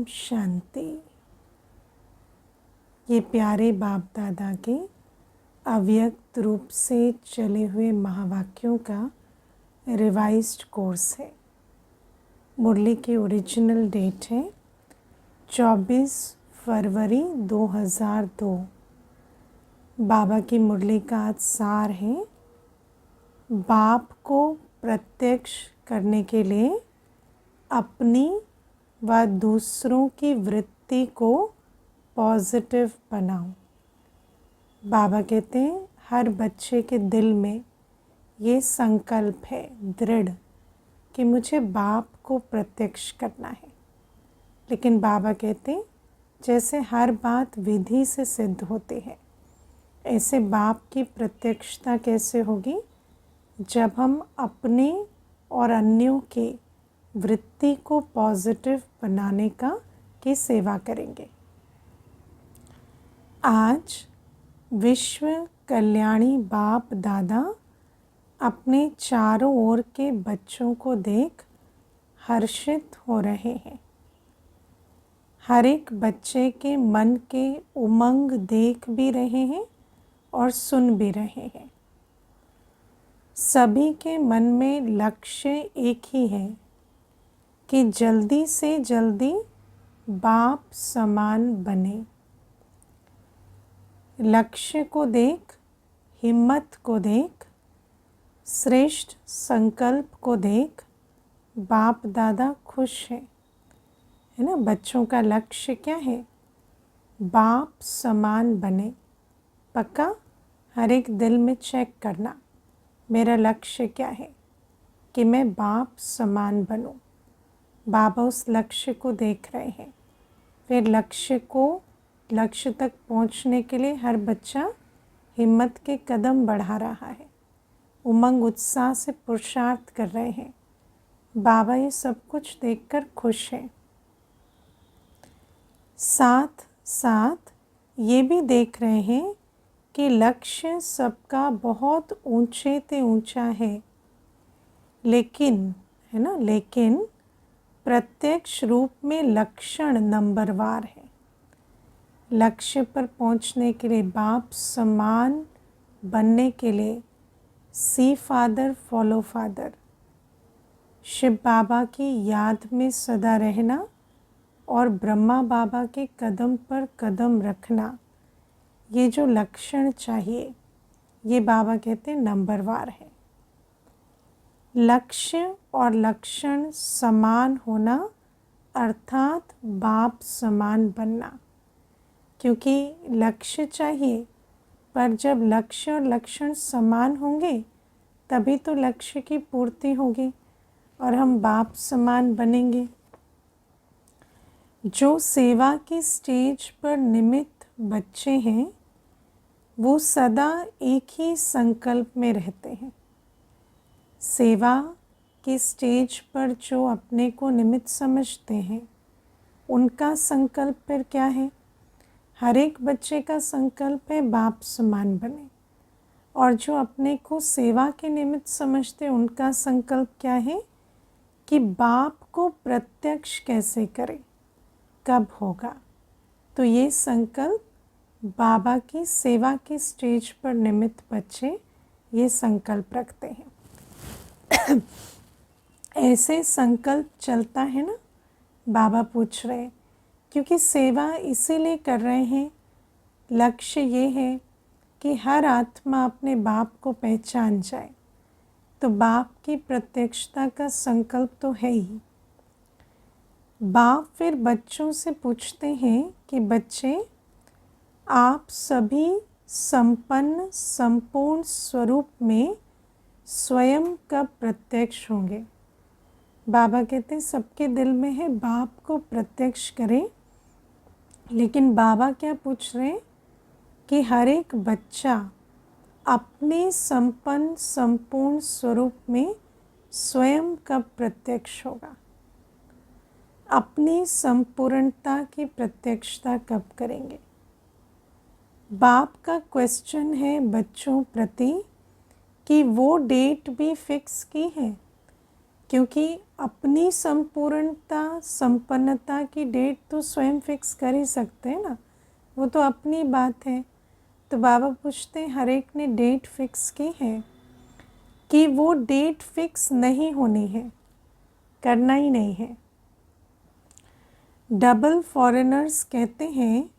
शांति। ये प्यारे बाप दादा के अव्यक्त रूप से चले हुए महावाक्यों का रिवाइज्ड कोर्स है। मुरली की ओरिजिनल डेट है 24 फरवरी 2002। बाबा की मुरली का आज सार है, बाप को प्रत्यक्ष करने के लिए अपनी व दूसरों की वृत्ति को पॉजिटिव बनाओ। बाबा कहते हैं हर बच्चे के दिल में ये संकल्प है दृढ़ कि मुझे बाप को प्रत्यक्ष करना है। लेकिन बाबा कहते हैं जैसे हर बात विधि से सिद्ध होती है, ऐसे बाप की प्रत्यक्षता कैसे होगी? जब हम अपने और अन्यों के वृत्ति को पॉजिटिव बनाने की सेवा करेंगे। आज विश्व कल्याणी बाप दादा अपने चारों ओर के बच्चों को देख हर्षित हो रहे हैं। हर एक बच्चे के मन के उमंग देख भी रहे हैं और सुन भी रहे हैं। सभी के मन में लक्ष्य एक ही है कि जल्दी से जल्दी बाप समान बने। लक्ष्य को देख, हिम्मत को देख, श्रेष्ठ संकल्प को देख बाप दादा खुश है ना। बच्चों का लक्ष्य क्या है? बाप समान बने। पक्का हर एक दिल में चेक करना, मेरा लक्ष्य क्या है कि मैं बाप समान बनूं। बाबा उस लक्ष्य को देख रहे हैं। फिर लक्ष्य तक पहुंचने के लिए हर बच्चा हिम्मत के कदम बढ़ा रहा है, उमंग उत्साह से पुरुषार्थ कर रहे हैं। बाबा ये सब कुछ देखकर खुश हैं। साथ साथ ये भी देख रहे हैं कि लक्ष्य सबका बहुत ऊंचे ते ऊंचा है, लेकिन प्रत्यक्ष रूप में लक्षण नंबरवार है। लक्ष्य पर पहुंचने के लिए, बाप समान बनने के लिए सी फादर फॉलो फादर, शिव बाबा की याद में सदा रहना और ब्रह्मा बाबा के कदम पर कदम रखना, ये जो लक्षण चाहिए ये बाबा कहते हैं नंबरवार है। लक्ष्य और लक्षण समान होना अर्थात बाप समान बनना। क्योंकि लक्ष्य चाहिए, पर जब लक्ष्य और लक्षण समान होंगे तभी तो लक्ष्य की पूर्ति होगी और हम बाप समान बनेंगे। जो सेवा की स्टेज पर निमित्त बच्चे हैं वो सदा एक ही संकल्प में रहते हैं। सेवा के स्टेज पर जो अपने को निमित्त समझते हैं उनका संकल्प फिर क्या है? हर एक बच्चे का संकल्प है बाप समान बने। और जो अपने को सेवा के निमित्त समझते हैं उनका संकल्प क्या है कि बाप को प्रत्यक्ष कैसे करें, कब होगा। तो ये संकल्प बाबा की सेवा के स्टेज पर निमित्त बच्चे ये संकल्प रखते हैं। ऐसे संकल्प चलता है ना। बाबा पूछ रहे हैं क्योंकि सेवा इसीलिए कर रहे हैं, लक्ष्य ये है कि हर आत्मा अपने बाप को पहचान जाए। तो बाप की प्रत्यक्षता का संकल्प तो है ही। बाप फिर बच्चों से पूछते हैं कि बच्चे आप सभी संपन्न संपूर्ण स्वरूप में स्वयं कब प्रत्यक्ष होंगे? बाबा कहते हैं सबके दिल में है बाप को प्रत्यक्ष करें, लेकिन बाबा क्या पूछ रहे हैं कि हर एक बच्चा अपने संपन्न संपूर्ण स्वरूप में स्वयं कब प्रत्यक्ष होगा, अपनी संपूर्णता की प्रत्यक्षता कब करेंगे। बाप का क्वेश्चन है बच्चों प्रति कि वो डेट भी फिक्स की है क्योंकि अपनी संपूर्णता संपन्नता की डेट तो स्वयं फिक्स कर ही सकते हैं ना, वो तो अपनी बात है। तो बाबा पूछते हैं हर एक ने डेट फिक्स की है कि वो डेट फिक्स नहीं होनी है, करना ही नहीं है। डबल फॉरेनर्स कहते हैं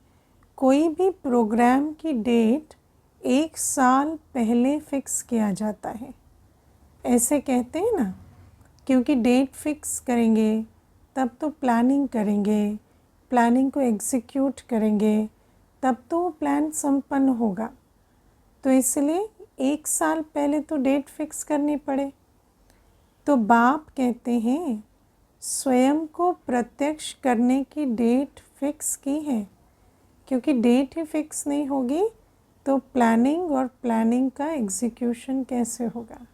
कोई भी प्रोग्राम की डेट 1 साल पहले फिक्स किया जाता है, ऐसे कहते हैं ना, क्योंकि डेट फिक्स करेंगे तब तो प्लानिंग करेंगे, प्लानिंग को एग्जीक्यूट करेंगे, तब तो वो प्लान संपन्न होगा। तो इसलिए 1 साल पहले तो डेट फिक्स करनी पड़े। तो बाप कहते हैं स्वयं को प्रत्यक्ष करने की डेट फिक्स की है, क्योंकि डेट ही फिक्स नहीं होगी तो प्लानिंग और प्लानिंग का एग्जीक्यूशन कैसे होगा।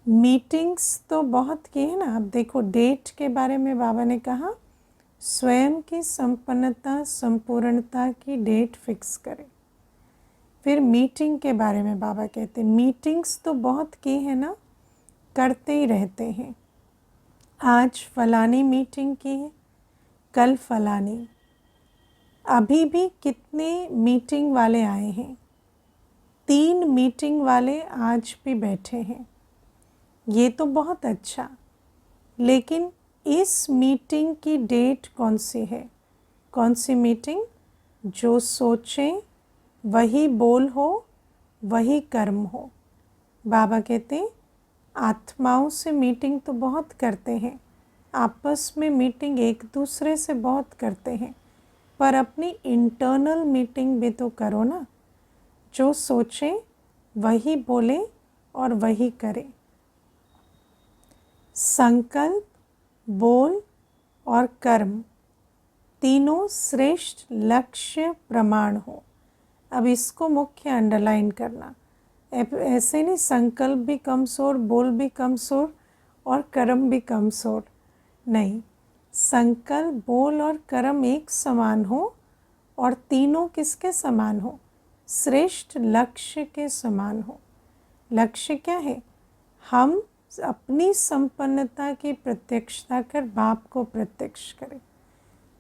मीटिंग्स तो बहुत की है ना। अब देखो डेट के बारे में बाबा ने कहा स्वयं की संपन्नता संपूर्णता की डेट फिक्स करें। फिर मीटिंग के बारे में बाबा कहते हैं मीटिंग्स तो बहुत की है ना, करते ही रहते हैं। आज फलानी मीटिंग की है, कल फलानी, अभी भी कितने मीटिंग वाले आए हैं, 3 मीटिंग वाले आज भी बैठे हैं, ये तो बहुत अच्छा। लेकिन इस मीटिंग की डेट कौन सी है? कौन सी मीटिंग? जो सोचें वही बोल हो, वही कर्म हो। बाबा कहते हैं आत्माओं से मीटिंग तो बहुत करते हैं, आपस में मीटिंग एक दूसरे से बहुत करते हैं, पर अपनी इंटरनल मीटिंग भी तो करो ना। जो सोचें वही बोले और वही करें। संकल्प, बोल और कर्म तीनों श्रेष्ठ लक्ष्य प्रमाण हो। अब इसको मुख्य अंडरलाइन करना, ऐसे नहीं संकल्प भी कमज़ोर, बोल भी कमज़ोर और कर्म भी कमज़ोर, नहीं। संकल्प, बोल और कर्म एक समान हो और तीनों किसके समान हो? श्रेष्ठ लक्ष्य के समान हो। लक्ष्य क्या है? हम अपनी संपन्नता की प्रत्यक्षता कर बाप को प्रत्यक्ष करें।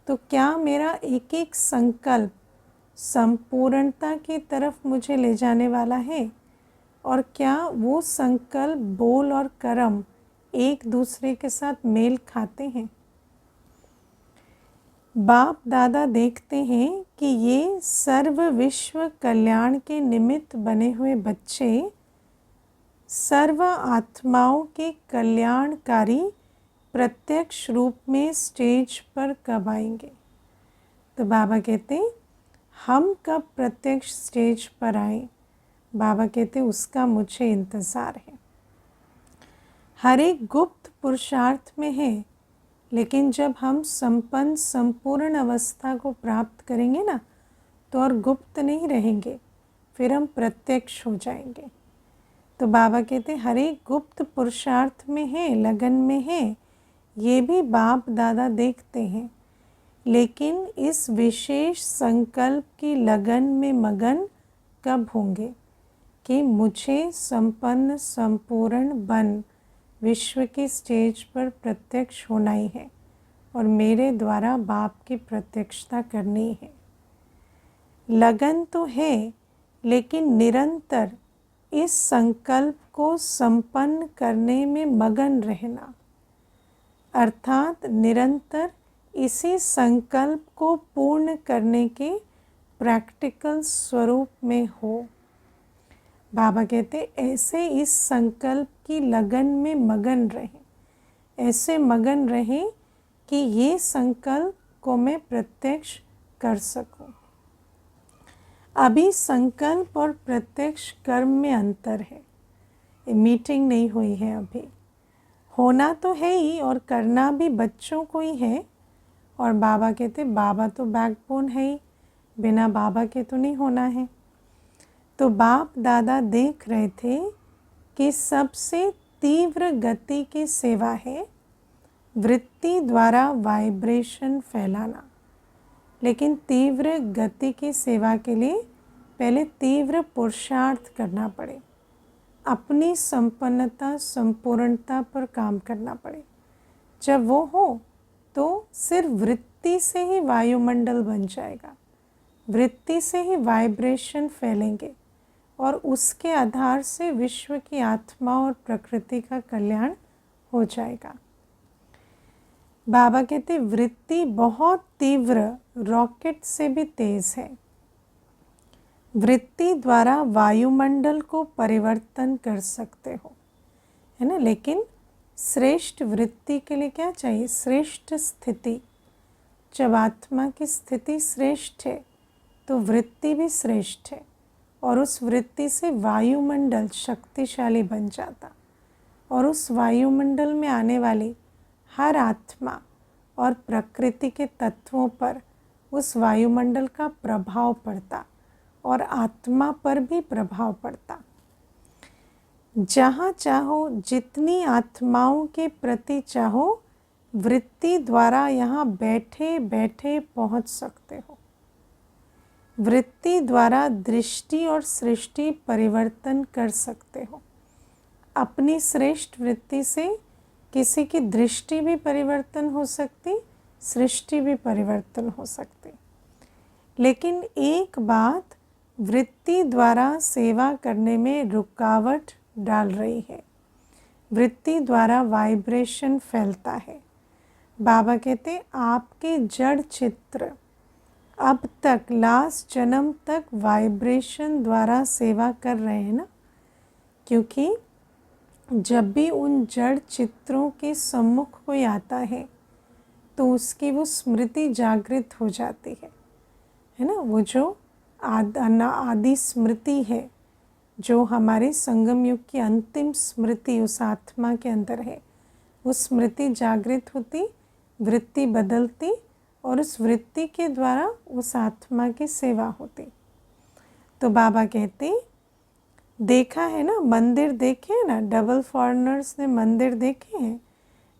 तो क्या मेरा एक एक संकल्प संपूर्णता की तरफ मुझे ले जाने वाला है? और क्या वो संकल्प, बोल और कर्म एक दूसरे के साथ मेल खाते हैं? बाप दादा देखते हैं कि ये सर्व विश्व कल्याण के निमित्त बने हुए बच्चे सर्व आत्माओं के कल्याणकारी प्रत्यक्ष रूप में स्टेज पर कब आएंगे? तो बाबा कहते हैं हम कब प्रत्यक्ष स्टेज पर आए? बाबा कहते उसका मुझे इंतज़ार है। हर एक गुप्त पुरुषार्थ में है, लेकिन जब हम संपन्न संपूर्ण अवस्था को प्राप्त करेंगे ना, तो और गुप्त नहीं रहेंगे, फिर हम प्रत्यक्ष हो जाएंगे। तो बाबा कहते हर एक गुप्त पुरुषार्थ में है, लगन में है, ये भी बाप दादा देखते हैं। लेकिन इस विशेष संकल्प की लगन में मगन कब होंगे कि मुझे संपन्न संपूर्ण बन विश्व की स्टेज पर प्रत्यक्ष होना ही है और मेरे द्वारा बाप की प्रत्यक्षता करनी है। लगन तो है, लेकिन निरंतर इस संकल्प को संपन्न करने में मगन रहना, अर्थात निरंतर इसी संकल्प को पूर्ण करने के प्रैक्टिकल स्वरूप में हो। बाबा कहते ऐसे इस संकल्प की लगन में मगन रहें, ऐसे मगन रहें कि ये संकल्प को मैं प्रत्यक्ष कर सकूं। अभी संकल्प और प्रत्यक्ष कर्म में अंतर है, मीटिंग नहीं हुई है अभी। होना तो है ही और करना भी बच्चों को ही है। और बाबा कहते बाबा तो बैकबोन है ही, बिना बाबा के तो नहीं होना है। तो बाप दादा देख रहे थे कि सबसे तीव्र गति की सेवा है वृत्ति द्वारा वाइब्रेशन फैलाना। लेकिन तीव्र गति की सेवा के लिए पहले तीव्र पुरुषार्थ करना पड़े। अपनी संपन्नता संपूर्णता पर काम करना पड़े। जब वो हो तो सिर्फ वृत्ति से ही वायुमंडल बन जाएगा, वृत्ति से ही वाइब्रेशन फैलेंगे और उसके आधार से विश्व की आत्मा और प्रकृति का कल्याण हो जाएगा। बाबा कहते वृत्ति बहुत तीव्र रॉकेट से भी तेज है। वृत्ति द्वारा वायुमंडल को परिवर्तन कर सकते हो, है ना। लेकिन श्रेष्ठ वृत्ति के लिए क्या चाहिए? श्रेष्ठ स्थिति। जब आत्मा की स्थिति श्रेष्ठ है तो वृत्ति भी श्रेष्ठ है और उस वृत्ति से वायुमंडल शक्तिशाली बन जाता और उस वायुमंडल में आने वाली हर आत्मा और प्रकृति के तत्वों पर उस वायुमंडल का प्रभाव पड़ता और आत्मा पर भी प्रभाव पड़ता। जहाँ चाहो, जितनी आत्माओं के प्रति चाहो, वृत्ति द्वारा यहाँ बैठे बैठे पहुँच सकते हो। वृत्ति द्वारा दृष्टि और सृष्टि परिवर्तन कर सकते हो। अपनी श्रेष्ठ वृत्ति से किसी की दृष्टि भी परिवर्तन हो सकती, सृष्टि भी परिवर्तन हो सकती। लेकिन एक बात वृत्ति द्वारा सेवा करने में रुकावट डाल रही है। वृत्ति द्वारा वाइब्रेशन फैलता है। बाबा कहते आपके जड़ चित्र अब तक लास्ट जन्म तक वाइब्रेशन द्वारा सेवा कर रहे हैं ना, क्योंकि जब भी उन जड़ चित्रों के सम्मुख कोई आता है तो उसकी वो स्मृति जागृत हो जाती है ना। वो जो आदि स्मृति है, जो हमारे संगम युग की अंतिम स्मृति उस आत्मा के अंदर है, उस स्मृति जागृत होती, वृत्ति बदलती और उस वृत्ति के द्वारा उस आत्मा की सेवा होती। तो बाबा कहते देखा है ना, मंदिर देखे हैं ना, डबल फॉरेनर्स ने मंदिर देखे हैं?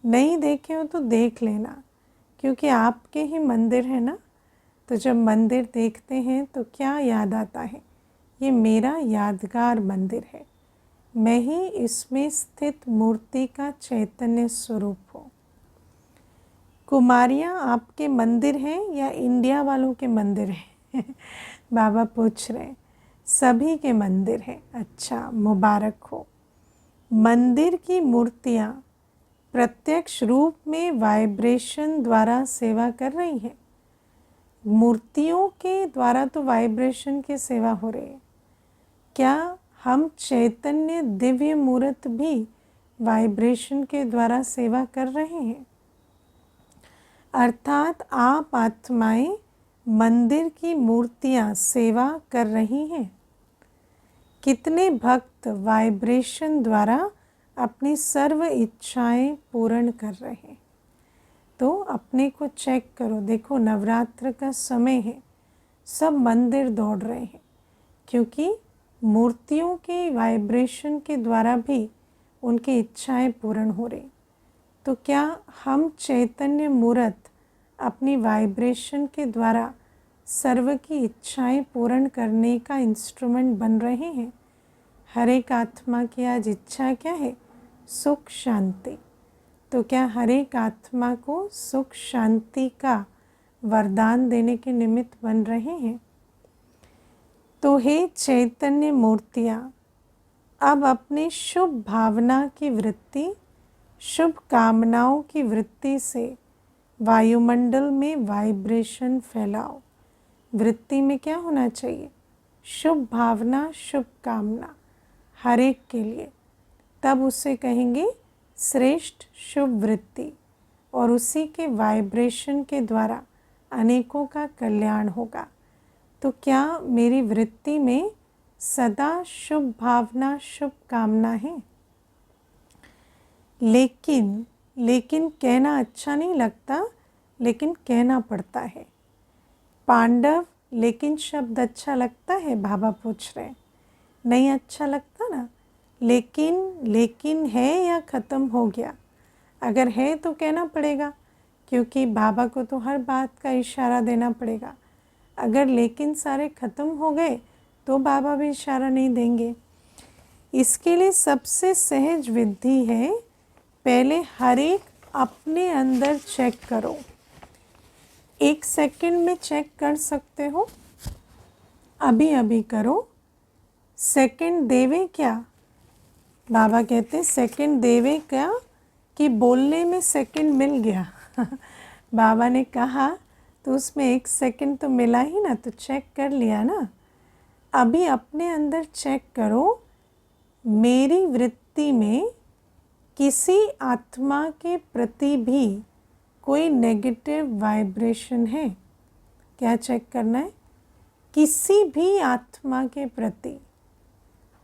नहीं देखे हो तो देख लेना, क्योंकि आपके ही मंदिर है ना। तो जब मंदिर देखते हैं तो क्या याद आता है? ये मेरा यादगार मंदिर है, मैं ही इसमें स्थित मूर्ति का चैतन्य स्वरूप हूँ। कुमारियाँ आपके मंदिर हैं या इंडिया वालों के मंदिर हैं? बाबा पूछ रहे हैं। सभी के मंदिर हैं। अच्छा, मुबारक हो। मंदिर की मूर्तियाँ प्रत्यक्ष रूप में वाइब्रेशन द्वारा सेवा कर रही हैं। मूर्तियों के द्वारा तो वाइब्रेशन की सेवा हो रही है। क्या हम चैतन्य दिव्य मूर्त भी वाइब्रेशन के द्वारा सेवा कर रहे हैं? अर्थात आप आत्माएं मंदिर की मूर्तियाँ सेवा कर रही हैं। कितने भक्त वाइब्रेशन द्वारा अपनी सर्व इच्छाएं पूर्ण कर रहे हैं? तो अपने को चेक करो। देखो, नवरात्र का समय है, सब मंदिर दौड़ रहे हैं, क्योंकि मूर्तियों के वाइब्रेशन के द्वारा भी उनकी इच्छाएं पूर्ण हो रही। तो क्या हम चैतन्य मूर्त अपनी वाइब्रेशन के द्वारा सर्व की इच्छाएं पूर्ण करने का इंस्ट्रूमेंट बन रहे हैं? हर एक आत्मा की आज इच्छा क्या है? सुख शांति। तो क्या हर एक आत्मा को सुख शांति का वरदान देने के निमित्त बन रहे हैं? तो हे चैतन्य मूर्तियाँ, अब अपनी शुभ भावना की वृत्ति, शुभ कामनाओं की वृत्ति से वायुमंडल में वाइब्रेशन फैलाओ। वृत्ति में क्या होना चाहिए? शुभ भावना, शुभ कामना हर एक के लिए। तब उसे कहेंगे श्रेष्ठ शुभ वृत्ति, और उसी के वाइब्रेशन के द्वारा अनेकों का कल्याण होगा। तो क्या मेरी वृत्ति में सदा शुभ भावना, शुभ कामना है? लेकिन कहना अच्छा नहीं लगता, लेकिन कहना पड़ता है। पांडव लेकिन शब्द अच्छा लगता है? बाबा पूछ रहे हैं। नहीं अच्छा लगता ना। लेकिन है या ख़त्म हो गया? अगर है तो कहना पड़ेगा, क्योंकि बाबा को तो हर बात का इशारा देना पड़ेगा। अगर लेकिन सारे ख़त्म हो गए तो बाबा भी इशारा नहीं देंगे। इसके लिए सबसे सहज विधि है, पहले हर एक अपने अंदर चेक करो। 1 सेकंड में चेक कर सकते हो, अभी अभी करो। सेकंड देवे क्या? बाबा कहते सेकंड देवे क्या कि बोलने में सेकंड मिल गया। बाबा ने कहा तो उसमें 1 सेकंड तो मिला ही ना, तो चेक कर लिया ना। अभी अपने अंदर चेक करो, मेरी वृत्ति में किसी आत्मा के प्रति भी कोई नेगेटिव वाइब्रेशन है? क्या चेक करना है? किसी भी आत्मा के प्रति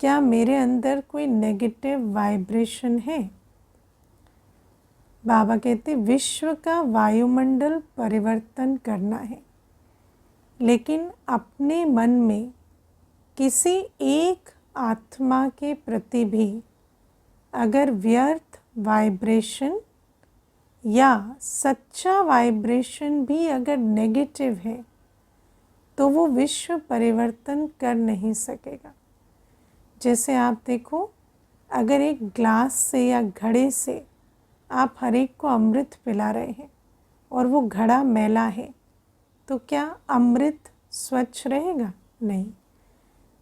क्या मेरे अंदर कोई नेगेटिव वाइब्रेशन है? बाबा कहते विश्व का वायुमंडल परिवर्तन करना है, लेकिन अपने मन में किसी एक आत्मा के प्रति भी अगर व्यर्थ वाइब्रेशन या सच्चा वाइब्रेशन भी अगर नेगेटिव है, तो वो विश्व परिवर्तन कर नहीं सकेगा। जैसे आप देखो, अगर एक ग्लास से या घड़े से आप हर एक को अमृत पिला रहे हैं और वो घड़ा मैला है, तो क्या अमृत स्वच्छ रहेगा? नहीं।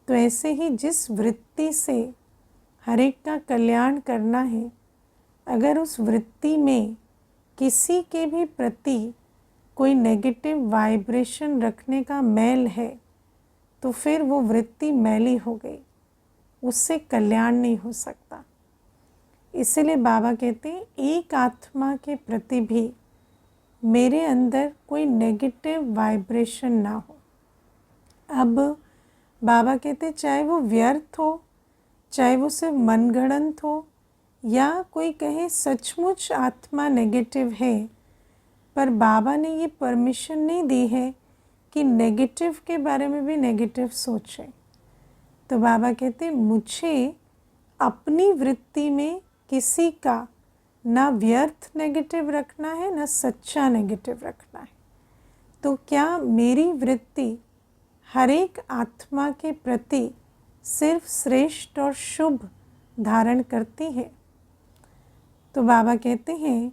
तो ऐसे ही जिस वृत्ति से हर एक का कल्याण करना है, अगर उस वृत्ति में किसी के भी प्रति कोई नेगेटिव वाइब्रेशन रखने का मैल है, तो फिर वो वृत्ति मैली हो गई, उससे कल्याण नहीं हो सकता। इसीलिए बाबा कहते हैं एक आत्मा के प्रति भी मेरे अंदर कोई नेगेटिव वाइब्रेशन ना हो। अब बाबा कहते चाहे वो व्यर्थ हो, चाहे वो सिर्फ मनगढ़ंत हो, या कोई कहे सचमुच आत्मा नेगेटिव है, पर बाबा ने ये परमिशन नहीं दी है कि नेगेटिव के बारे में भी नेगेटिव सोचें। तो बाबा कहते मुझे अपनी वृत्ति में किसी का ना व्यर्थ नेगेटिव रखना है, ना सच्चा नेगेटिव रखना है। तो क्या मेरी वृत्ति हर एक आत्मा के प्रति सिर्फ श्रेष्ठ और शुभ धारण करती है? तो बाबा कहते हैं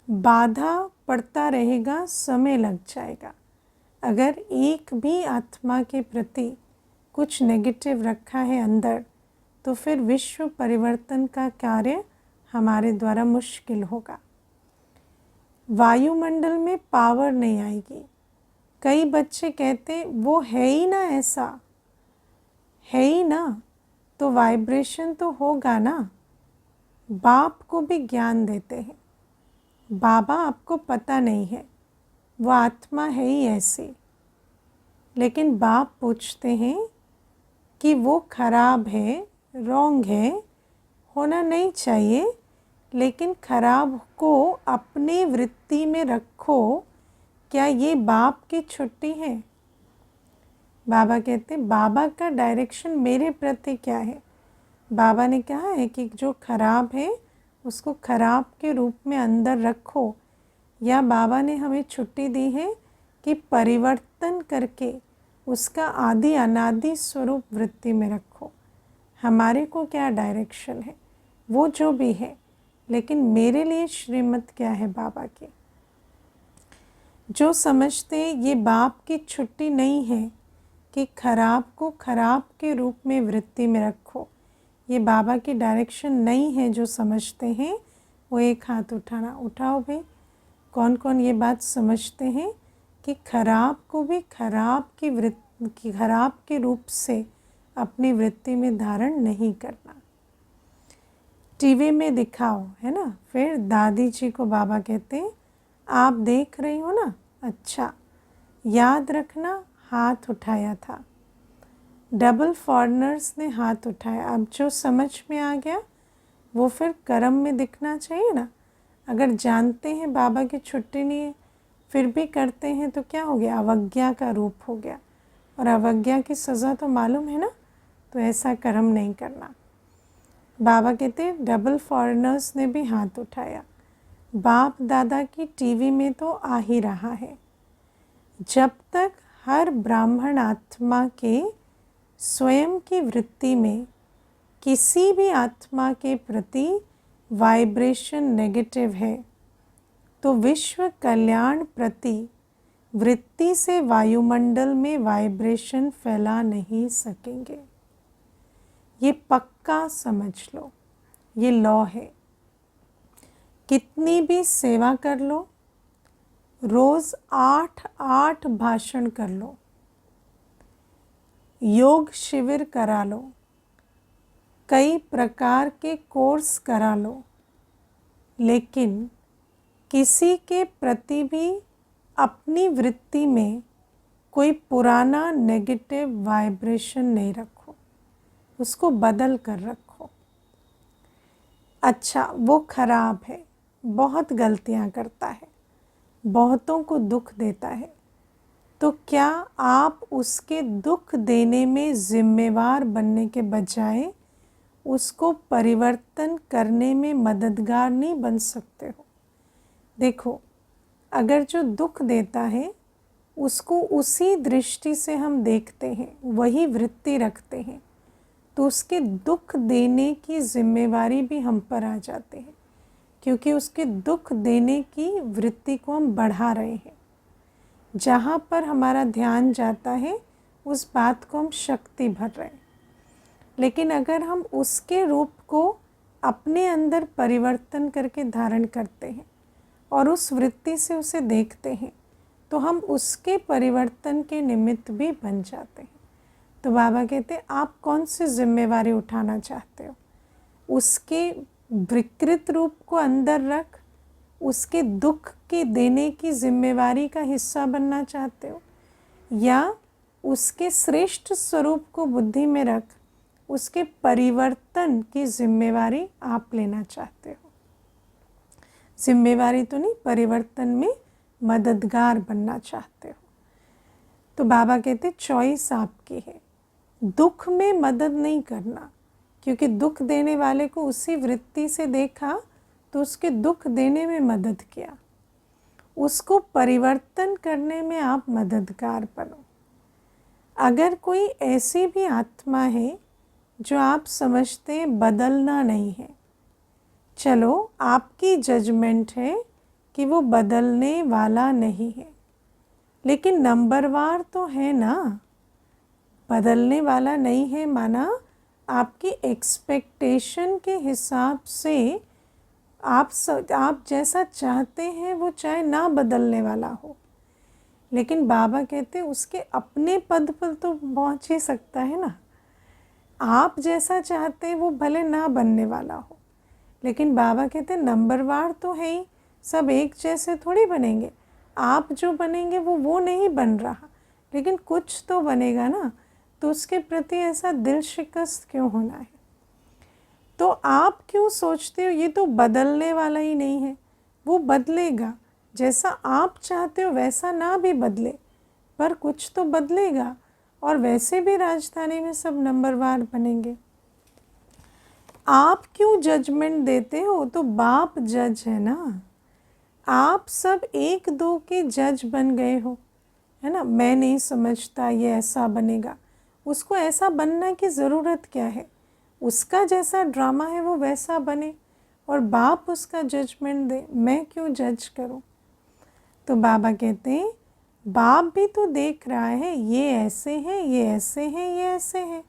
बाधा पड़ता रहेगा, समय लग जाएगा। अगर एक भी आत्मा के प्रति कुछ नेगेटिव रखा है अंदर, तो फिर विश्व परिवर्तन का कार्य हमारे द्वारा मुश्किल होगा। वायुमंडल में पावर नहीं आएगी। कई बच्चे कहते वो है ही ना, ऐसा है ही ना, तो वाइब्रेशन तो होगा ना। बाप को भी ज्ञान देते हैं, बाबा आपको पता नहीं है, वो आत्मा है ही ऐसी। लेकिन बाप पूछते हैं कि वो खराब है, रॉन्ग है, होना नहीं चाहिए, लेकिन खराब को अपने वृत्ति में रखो। क्या ये बाप की छुट्टी है? बाबा कहते बाबा का डायरेक्शन मेरे प्रति क्या है? बाबा ने कहा है कि जो खराब है उसको खराब के रूप में अंदर रखो, या बाबा ने हमें छुट्टी दी है कि परिवर्तन करके उसका आदि अनादि स्वरूप वृत्ति में रखो। हमारे को क्या डायरेक्शन है, वो जो भी है, लेकिन मेरे लिए श्रीमत क्या है बाबा की? जो समझते ये बाप की छुट्टी नहीं है कि खराब को खराब के रूप में वृत्ति में रखो, ये बाबा की डायरेक्शन नहीं है, जो समझते हैं वो एक हाथ उठाना। उठाओ भाई, कौन कौन ये बात समझते हैं कि खराब को भी खराब की खराब के रूप से अपनी वृत्ति में धारण नहीं करना। टीवी में दिखाओ, है ना। फिर दादी जी को बाबा कहते हैं आप देख रही हो ना, अच्छा याद रखना हाथ उठाया था, डबल फॉरेनर्स ने हाथ उठाया। अब जो समझ में आ गया वो फिर कर्म में दिखना चाहिए ना। अगर जानते हैं बाबा की छुट्टी नहीं है फिर भी करते हैं, तो क्या हो गया? अवज्ञा का रूप हो गया, और अवज्ञा की सज़ा तो मालूम है ना। तो ऐसा कर्म नहीं करना। बाबा कहते डबल फॉरेनर्स ने भी हाथ उठाया। बाप दादा की टीवी में तो आ ही रहा है। जब तक हर ब्राह्मण आत्मा के स्वयं की वृत्ति में किसी भी आत्मा के प्रति वाइब्रेशन नेगेटिव है तो विश्व कल्याण प्रति वृत्ति से वायुमंडल में वाइब्रेशन फैला नहीं सकेंगे। ये पक्का समझ लो, ये लॉ है। कितनी भी सेवा कर लो, रोज़ 8 भाषण कर लो, योग शिविर करा लो, कई प्रकार के कोर्स करा लो, लेकिन किसी के प्रति भी अपनी वृत्ति में कोई पुराना नेगेटिव वाइब्रेशन नहीं रखो, उसको बदल कर रखो। अच्छा, वो खराब है, बहुत गलतियां करता है, बहुतों को दुख देता है, तो क्या आप उसके दुख देने में जिम्मेवार बनने के बजाय उसको परिवर्तन करने में मददगार नहीं बन सकते हो? देखो, अगर जो दुख देता है उसको उसी दृष्टि से हम देखते हैं, वही वृत्ति रखते हैं, तो उसके दुख देने की जिम्मेवारी भी हम पर आ जाते हैं, क्योंकि उसके दुख देने की वृत्ति को हम बढ़ा रहे हैं। जहाँ पर हमारा ध्यान जाता है उस बात को हम शक्ति भर रहे हैं। लेकिन अगर हम उसके रूप को अपने अंदर परिवर्तन करके धारण करते हैं और उस वृत्ति से उसे देखते हैं, तो हम उसके परिवर्तन के निमित्त भी बन जाते हैं। तो बाबा कहते हैं, आप कौन सी जिम्मेवारी उठाना चाहते हो? उसके विकृत रूप को अंदर रख उसके दुख के देने की जिम्मेवारी का हिस्सा बनना चाहते हो, या उसके श्रेष्ठ स्वरूप को बुद्धि में रख उसके परिवर्तन की जिम्मेवारी आप लेना चाहते हो? जिम्मेवारी तो नहीं, परिवर्तन में मददगार बनना चाहते हो। तो बाबा कहते चॉइस आपकी है। दुख में मदद नहीं करना, क्योंकि दुख देने वाले को उसी वृत्ति से देखा तो उसके दुख देने में मदद किया। उसको परिवर्तन करने में आप मददगार बनो। अगर कोई ऐसी भी आत्मा है जो आप समझते हैं बदलना नहीं है, चलो आपकी जजमेंट है कि वो बदलने वाला नहीं है, लेकिन नंबरवार तो है ना। बदलने वाला नहीं है माना आपकी एक्सपेक्टेशन के हिसाब से आप जैसा चाहते हैं वो चाहे ना बदलने वाला हो, लेकिन बाबा कहते उसके अपने पद पर तो पहुंच ही सकता है ना। आप जैसा चाहते हैं वो भले ना बनने वाला हो, लेकिन बाबा कहते नंबरवार तो है ही, सब एक जैसे थोड़ी बनेंगे। आप जो बनेंगे वो नहीं बन रहा, लेकिन कुछ तो बनेगा ना, तो उसके प्रति ऐसा दिल शिकस्त क्यों होना है? तो आप क्यों सोचते हो ये तो बदलने वाला ही नहीं है? वो बदलेगा, जैसा आप चाहते हो वैसा ना भी बदले, पर कुछ तो बदलेगा, और वैसे भी राजधानी में सब नंबरवार बनेंगे। आप क्यों जजमेंट देते हो? तो बाप जज है ना। आप सब एक दो के जज बन गए हो, है ना। मैं नहीं समझता ये ऐसा बनेगा, उसको ऐसा बनने की ज़रूरत क्या है? उसका जैसा ड्रामा है वो वैसा बने, और बाप उसका जजमेंट दे, मैं क्यों जज करूं? तो बाबा कहते हैं बाप भी तो देख रहा है, ये ऐसे हैं, ये ऐसे हैं, ये ऐसे हैं,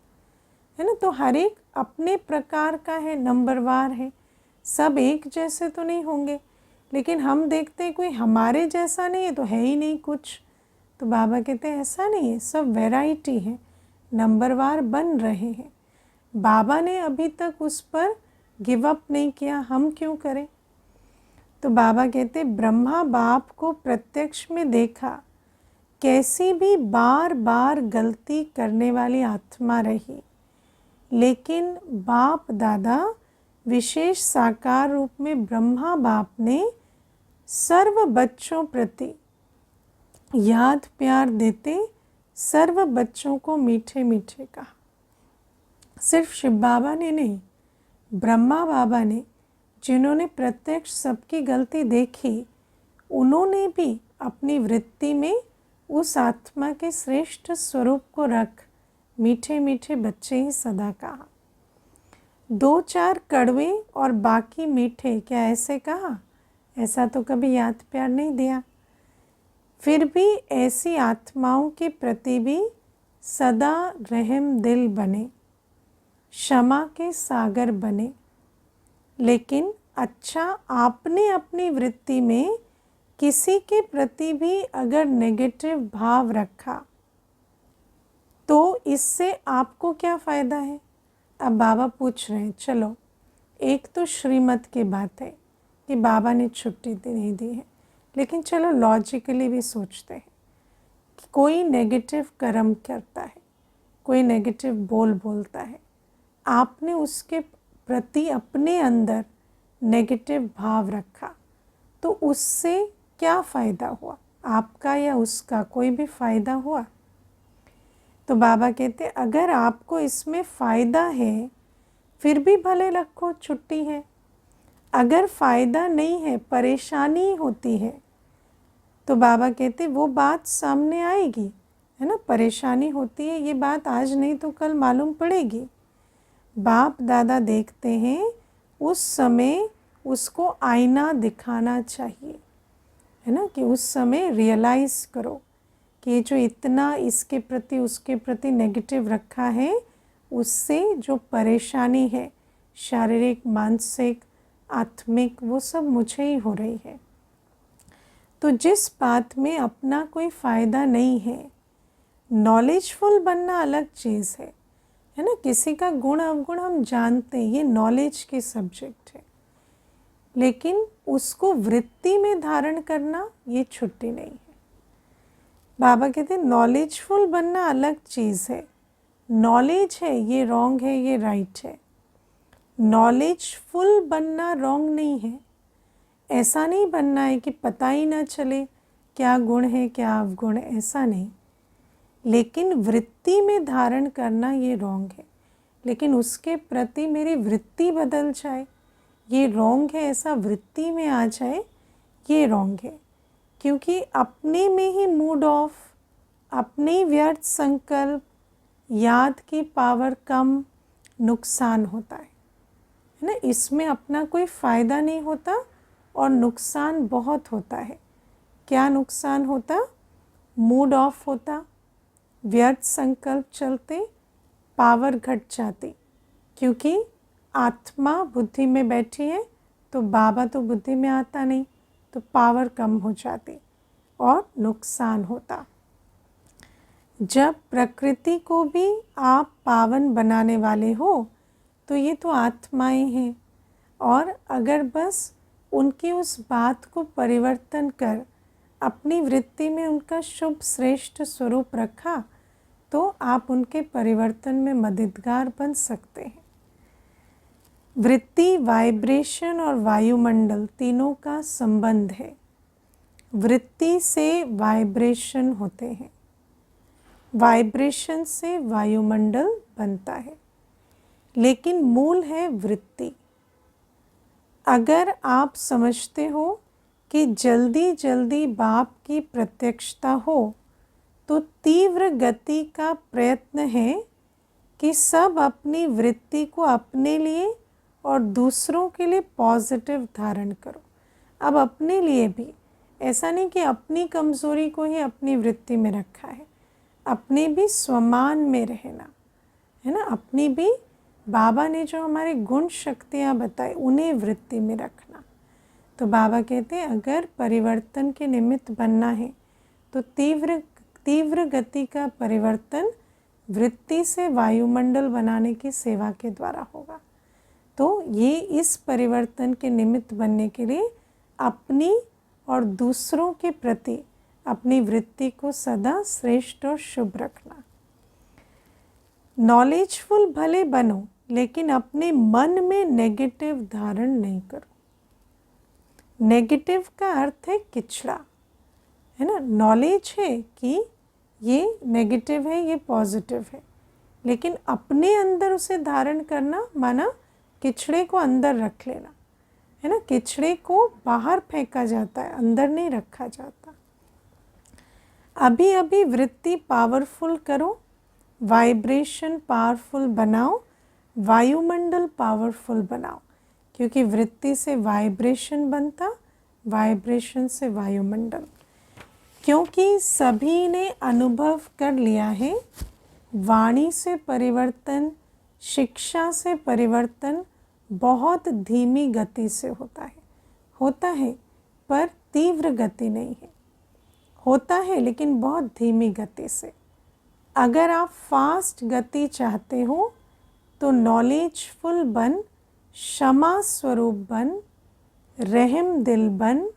है ना। तो हर एक अपने प्रकार का है, नंबरवार है, सब एक जैसे तो नहीं होंगे। लेकिन हम देखते हैं कोई हमारे जैसा नहीं है तो है ही नहीं कुछ। तो बाबा कहते हैं ऐसा नहीं है, सब वैरायटी है, नंबरवार बन रहे हैं। बाबा ने अभी तक उस पर गिव अप नहीं किया, हम क्यों करें? तो बाबा कहते ब्रह्मा बाप को प्रत्यक्ष में देखा, कैसी भी बार बार गलती करने वाली आत्मा रही, लेकिन बाप दादा विशेष साकार रूप में ब्रह्मा बाप ने सर्व बच्चों प्रति याद प्यार देते सर्व बच्चों को मीठे मीठे कहा। सिर्फ शिव बाबा ने नहीं, ब्रह्मा बाबा ने, जिन्होंने प्रत्यक्ष सबकी गलती देखी, उन्होंने भी अपनी वृत्ति में उस आत्मा के श्रेष्ठ स्वरूप को रख मीठे मीठे बच्चे ही सदा कहा। दो चार कड़वे और बाकी मीठे, क्या ऐसे कहा? ऐसा तो कभी याद प्यार नहीं दिया। फिर भी ऐसी आत्माओं के प्रति भी सदा रहम दिल बने, क्षमा के सागर बने। लेकिन अच्छा, आपने अपनी वृत्ति में किसी के प्रति भी अगर नेगेटिव भाव रखा तो इससे आपको क्या फ़ायदा है? अब बाबा पूछ रहे हैं, चलो एक तो श्रीमत की बात है कि बाबा ने छुट्टी नहीं दी है, लेकिन चलो लॉजिकली भी सोचते हैं कि कोई नेगेटिव कर्म करता है, कोई नेगेटिव बोलता है, आपने उसके प्रति अपने अंदर नेगेटिव भाव रखा तो उससे क्या फ़ायदा हुआ? आपका या उसका, कोई भी फ़ायदा हुआ? तो बाबा कहते अगर आपको इसमें फ़ायदा है फिर भी भले रखो, छुट्टी है। अगर फ़ायदा नहीं है, परेशानी होती है, तो बाबा कहते वो बात सामने आएगी, है ना। परेशानी होती है, ये बात आज नहीं तो कल मालूम पड़ेगी। बाप दादा देखते हैं, उस समय उसको आईना दिखाना चाहिए, है ना, कि उस समय रियलाइज़ करो कि जो इतना इसके प्रति उसके प्रति नेगेटिव रखा है, उससे जो परेशानी है, शारीरिक, मानसिक, आत्मिक, वो सब मुझे ही हो रही है। तो जिस बात में अपना कोई फ़ायदा नहीं है, नॉलेजफुल बनना अलग चीज़ है ना। किसी का गुण अवगुण हम जानते हैं, ये नॉलेज के सब्जेक्ट है, लेकिन उसको वृत्ति में धारण करना ये छुट्टी नहीं है। बाबा कहते हैं नॉलेजफुल बनना अलग चीज़ है। नॉलेज है ये रॉन्ग है, ये राइट है। नॉलेजफुल बनना रॉन्ग नहीं है। ऐसा नहीं बनना है कि पता ही ना चले क्या गुण है क्या अवगुण है, ऐसा नहीं। लेकिन वृत्ति में धारण करना ये रॉन्ग है। लेकिन उसके प्रति मेरी वृत्ति बदल जाए, ये रॉन्ग है, ऐसा वृत्ति में आ जाए, ये रॉन्ग है। क्योंकि अपने में ही मूड ऑफ, अपने व्यर्थ संकल्प, याद की पावर कम, नुकसान होता है ना। इसमें अपना कोई फ़ायदा नहीं होता और नुकसान बहुत होता है। क्या नुकसान होता? मूड ऑफ होता, व्यर्थ संकल्प चलते, पावर घट जाती। क्योंकि आत्मा बुद्धि में बैठी है तो बाबा तो बुद्धि में आता नहीं, तो पावर कम हो जाती और नुकसान होता। जब प्रकृति को भी आप पावन बनाने वाले हो तो ये तो आत्माएं हैं, और अगर बस उनकी उस बात को परिवर्तन कर अपनी वृत्ति में उनका शुभ श्रेष्ठ स्वरूप रखा तो आप उनके परिवर्तन में मददगार बन सकते हैं। वृत्ति, वाइब्रेशन और वायुमंडल तीनों का संबंध है। वृत्ति से वाइब्रेशन होते हैं, वाइब्रेशन से वायुमंडल बनता है, लेकिन मूल है वृत्ति। अगर आप समझते हो कि जल्दी जल्दी बाप की प्रत्यक्षता हो तो तीव्र गति का प्रयत्न है कि सब अपनी वृत्ति को अपने लिए और दूसरों के लिए पॉजिटिव धारण करो। अब अपने लिए भी ऐसा नहीं कि अपनी कमज़ोरी को ही अपनी वृत्ति में रखा है, अपने भी स्वमान में रहना, है ना। अपनी भी बाबा ने जो हमारे गुण शक्तियाँ बताई उन्हें वृत्ति में रखना। तो बाबा कहते हैं अगर परिवर्तन के निमित्त बनना है तो तीव्र गति का परिवर्तन वृत्ति से वायुमंडल बनाने की सेवा के द्वारा होगा। तो ये इस परिवर्तन के निमित्त बनने के लिए अपनी और दूसरों के प्रति अपनी वृत्ति को सदा श्रेष्ठ और शुभ रखना। नॉलेजफुल भले बनो, लेकिन अपने मन में नेगेटिव धारण नहीं करो। नेगेटिव का अर्थ है किचड़ा, है ना। नॉलेज है कि ये नेगेटिव है, ये पॉजिटिव है, लेकिन अपने अंदर उसे धारण करना माना किचड़े को अंदर रख लेना, है ना। किचड़े को बाहर फेंका जाता है, अंदर नहीं रखा जाता। अभी अभी वृत्ति पावरफुल करो, वाइब्रेशन पावरफुल बनाओ, वायुमंडल पावरफुल बनाओ, क्योंकि वृत्ति से वाइब्रेशन बनता, वाइब्रेशन से वायुमंडल। क्योंकि सभी ने अनुभव कर लिया है, वाणी से परिवर्तन, शिक्षा से परिवर्तन बहुत धीमी गति से होता है पर तीव्र गति नहीं है, होता है लेकिन बहुत धीमी गति से। अगर आप फास्ट गति चाहते हो तो नॉलेजफुल बन, क्षमा स्वरूप बन, रहम दिल बन,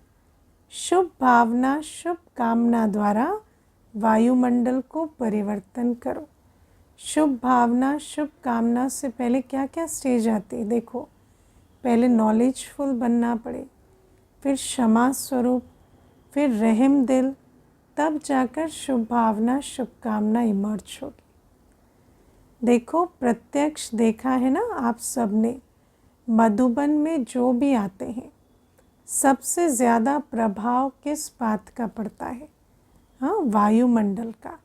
शुभ भावना शुभ कामना द्वारा वायुमंडल को परिवर्तन करो। शुभ भावना शुभ कामना से पहले क्या क्या स्टेज आती है देखो, पहले नॉलेजफुल बनना पड़े, फिर क्षमा स्वरूप, फिर रहम दिल, तब जाकर शुभ भावना शुभ कामना इमर्ज होगी। देखो प्रत्यक्ष देखा है ना आप सबने, मधुबन में जो भी आते हैं सबसे ज़्यादा प्रभाव किस बात का पड़ता है? हाँ, वायुमंडल का।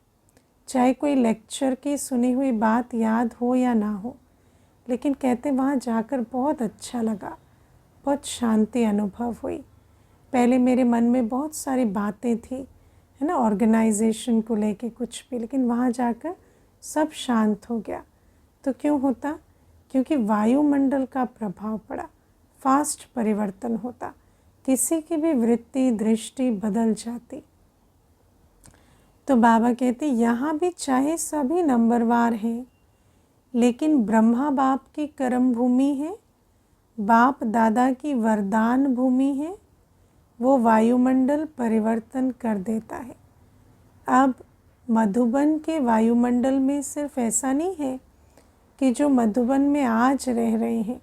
चाहे कोई लेक्चर की सुनी हुई बात याद हो या ना हो, लेकिन कहते वहाँ जाकर बहुत अच्छा लगा, बहुत शांति अनुभव हुई। पहले मेरे मन में बहुत सारी बातें थी, है ना, ऑर्गेनाइजेशन को लेके कुछ भी, लेकिन वहाँ जाकर सब शांत हो गया। तो क्यों होता? क्योंकि वायुमंडल का प्रभाव पड़ा, फास्ट परिवर्तन होता, किसी की भी वृत्ति दृष्टि बदल जाती। तो बाबा कहते यहाँ भी चाहे सभी नंबरवार हैं, लेकिन ब्रह्मा बाप की कर्म भूमि है, बाप दादा की वरदान भूमि है, वो वायुमंडल परिवर्तन कर देता है। अब मधुबन के वायुमंडल में सिर्फ ऐसा नहीं है कि जो मधुबन में आज रह रहे हैं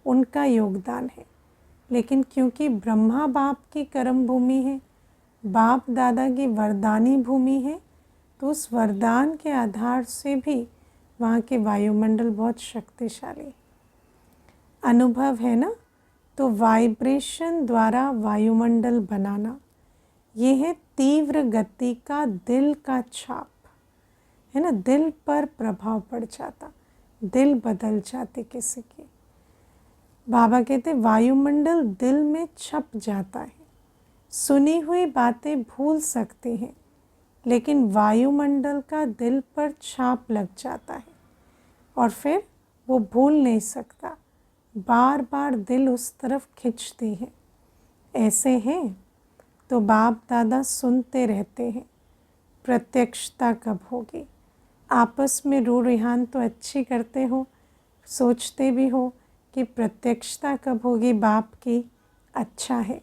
उनका योगदान है, लेकिन क्योंकि ब्रह्मा बाप की कर्म भूमि है, बाप दादा की वरदानी भूमि है, तो उस वरदान के आधार से भी वहाँ के वायुमंडल बहुत शक्तिशाली अनुभव है ना। तो वाइब्रेशन द्वारा वायुमंडल बनाना, ये है तीव्र गति का दिल का छाप, है ना, दिल पर प्रभाव पड़ जाता, दिल बदल जाते किसी की। बाबा कहते वायुमंडल दिल में छप जाता है, सुनी हुई बातें भूल सकते हैं, लेकिन वायुमंडल का दिल पर छाप लग जाता है और फिर वो भूल नहीं सकता, बार बार दिल उस तरफ खिंचती है। ऐसे हैं तो बाप दादा सुनते रहते हैं, प्रत्यक्षता कब होगी? आपस में रू रिहान तो अच्छी करते हो, सोचते भी हो कि प्रत्यक्षता कब होगी बाप की। अच्छा है,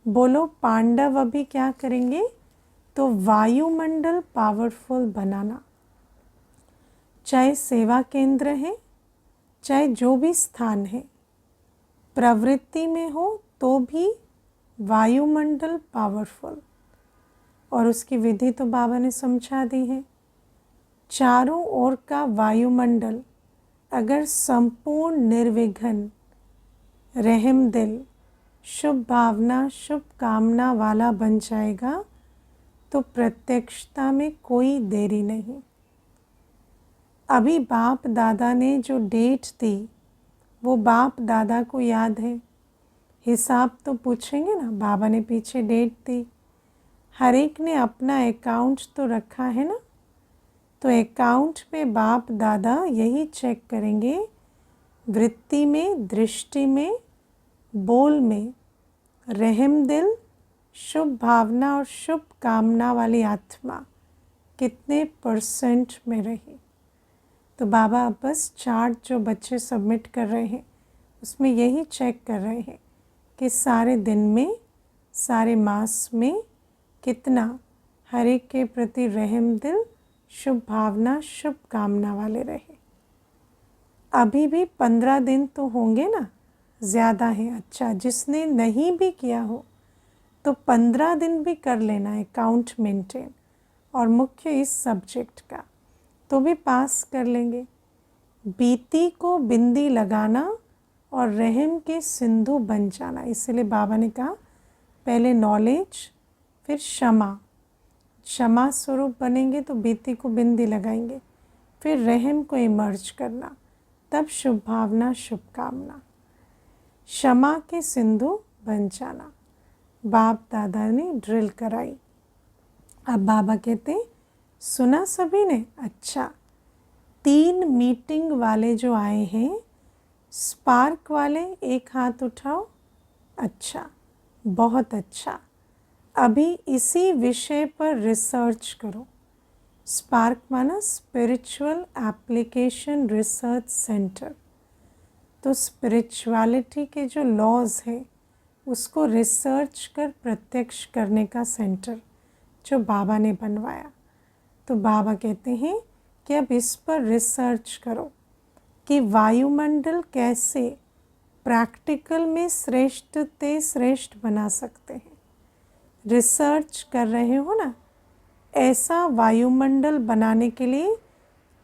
बोलो पांडव अभी क्या करेंगे? तो वायुमंडल पावरफुल बनाना, चाहे सेवा केंद्र है, चाहे जो भी स्थान है, प्रवृत्ति में हो तो भी वायुमंडल पावरफुल। और उसकी विधि तो बाबा ने समझा दी है। चारों ओर का वायुमंडल अगर संपूर्ण निर्विघ्न, रहम दिल, शुभ भावना शुभ कामना वाला बन जाएगा तो प्रत्यक्षता में कोई देरी नहीं। अभी बाप दादा ने जो डेट दी वो बाप दादा को याद है, हिसाब तो पूछेंगे ना, बाबा ने पीछे डेट दी, हर एक ने अपना अकाउंट तो रखा है ना, तो अकाउंट में बाप दादा यही चेक करेंगे, वृत्ति में, दृष्टि में, बोल में, रहम दिल, शुभ भावना और शुभ कामना वाली आत्मा कितने % में रही। तो बाबा बस चार्ट जो बच्चे सबमिट कर रहे हैं उसमें यही चेक कर रहे हैं कि सारे दिन में, सारे मास में कितना हर एक के प्रति रहम दिल, शुभ भावना शुभ कामना वाले रहे। अभी भी 15 दिन तो होंगे ना, ज़्यादा है। अच्छा, जिसने नहीं भी किया हो तो 15 दिन भी कर लेना है अकाउंट मेंटेन, और मुख्य इस सब्जेक्ट का, तो भी पास कर लेंगे। बीती को बिंदी लगाना और रहम के सिंधु बन जाना, इसलिए बाबा ने कहा पहले नॉलेज फिर क्षमा, क्षमा स्वरूप बनेंगे तो बीती को बिंदी लगाएंगे, फिर रहम को इमर्ज करना, तब शुभ भावना शुभकामना, क्षमा के सिंधु बन जाना। बाप दादा ने ड्रिल कराई। अब बाबा कहते सुना सभी ने? अच्छा, 3 मीटिंग वाले जो आए हैं, स्पार्क वाले एक हाथ उठाओ। अच्छा, बहुत अच्छा। अभी इसी विषय पर रिसर्च करो। स्पार्क माना स्पिरिचुअल एप्लीकेशन रिसर्च सेंटर। तो स्पिरिचुअलिटी के जो लॉज है उसको रिसर्च कर प्रत्यक्ष करने का सेंटर जो बाबा ने बनवाया। तो बाबा कहते हैं कि अब इस पर रिसर्च करो कि वायुमंडल कैसे प्रैक्टिकल में श्रेष्ठ ते श्रेष्ठ बना सकते हैं। रिसर्च कर रहे हो ना, ऐसा वायुमंडल बनाने के लिए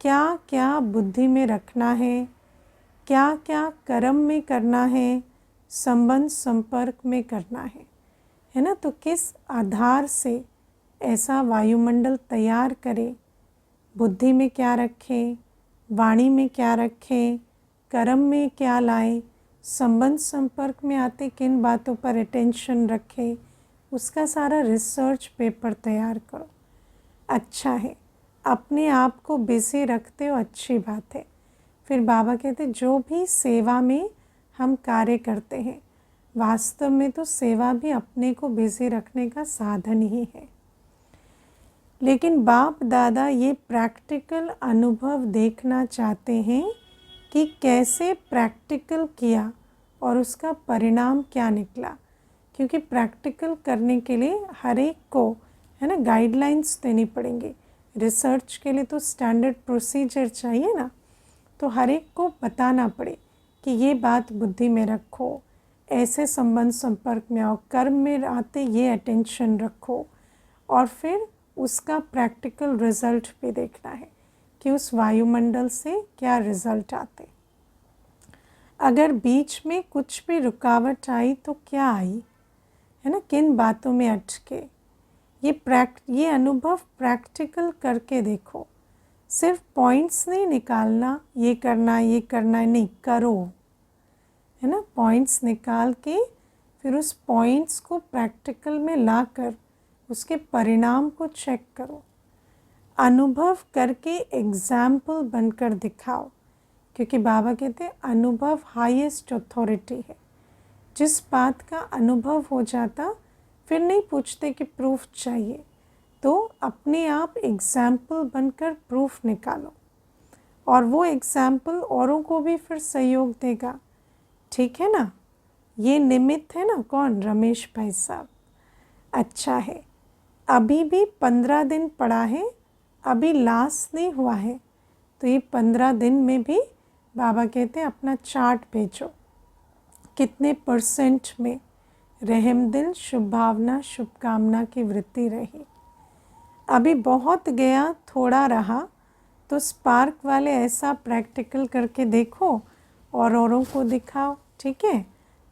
क्या क्या बुद्धि में रखना है, क्या क्या कर्म में करना है, संबंध संपर्क में करना है ना। तो किस आधार से ऐसा वायुमंडल तैयार करें, बुद्धि में क्या रखें, वाणी में क्या रखें, कर्म में क्या लाएं, संबंध संपर्क में आते किन बातों पर अटेंशन रखें, उसका सारा रिसर्च पेपर तैयार करो। अच्छा है, अपने आप को बिजी रखते हो, अच्छी बात है। फिर बाबा कहते जो भी सेवा में हम कार्य करते हैं, वास्तव में तो सेवा भी अपने को बिजी रखने का साधन ही है। लेकिन बाप दादा ये प्रैक्टिकल अनुभव देखना चाहते हैं कि कैसे प्रैक्टिकल किया और उसका परिणाम क्या निकला। क्योंकि प्रैक्टिकल करने के लिए हर एक को है ना गाइडलाइंस देनी पड़ेंगी। रिसर्च के लिए तो स्टैंडर्ड प्रोसीजर चाहिए ना, तो हर एक को बताना पड़े कि ये बात बुद्धि में रखो, ऐसे संबंध संपर्क में आओ, कर्म में आते ये अटेंशन रखो, और फिर उसका प्रैक्टिकल रिज़ल्ट भी देखना है कि उस वायुमंडल से क्या रिज़ल्ट आते। अगर बीच में कुछ भी रुकावट आई तो क्या आई, है ना, किन बातों में अटके, ये अनुभव प्रैक्टिकल करके देखो। सिर्फ पॉइंट्स नहीं निकालना, ये करना है, नहीं, करो, है ना। पॉइंट्स निकाल के फिर उस पॉइंट्स को प्रैक्टिकल में लाकर उसके परिणाम को चेक करो। अनुभव करके एग्जाम्पल बनकर दिखाओ, क्योंकि बाबा कहते हैं अनुभव हाईएस्ट अथॉरिटी है। जिस बात का अनुभव हो जाता फिर नहीं पूछते कि प्रूफ चाहिए, तो अपने आप एग्जाम्पल बनकर प्रूफ निकालो, और वो एग्जाम्पल औरों को भी फिर सहयोग देगा। ठीक है ना। ये निमित्त है ना, कौन? रमेश भाई साहब। अच्छा है, अभी भी 15 दिन पड़ा है, अभी लास्ट नहीं हुआ है, तो ये 15 दिन में भी बाबा कहते हैं अपना चार्ट भेजो, कितने % में रहम दिल, शुभ भावना, शुभकामना की वृत्ति रही। अभी बहुत गया, थोड़ा रहा, तो स्पार्क वाले ऐसा प्रैक्टिकल करके देखो और औरों को दिखाओ। ठीक है,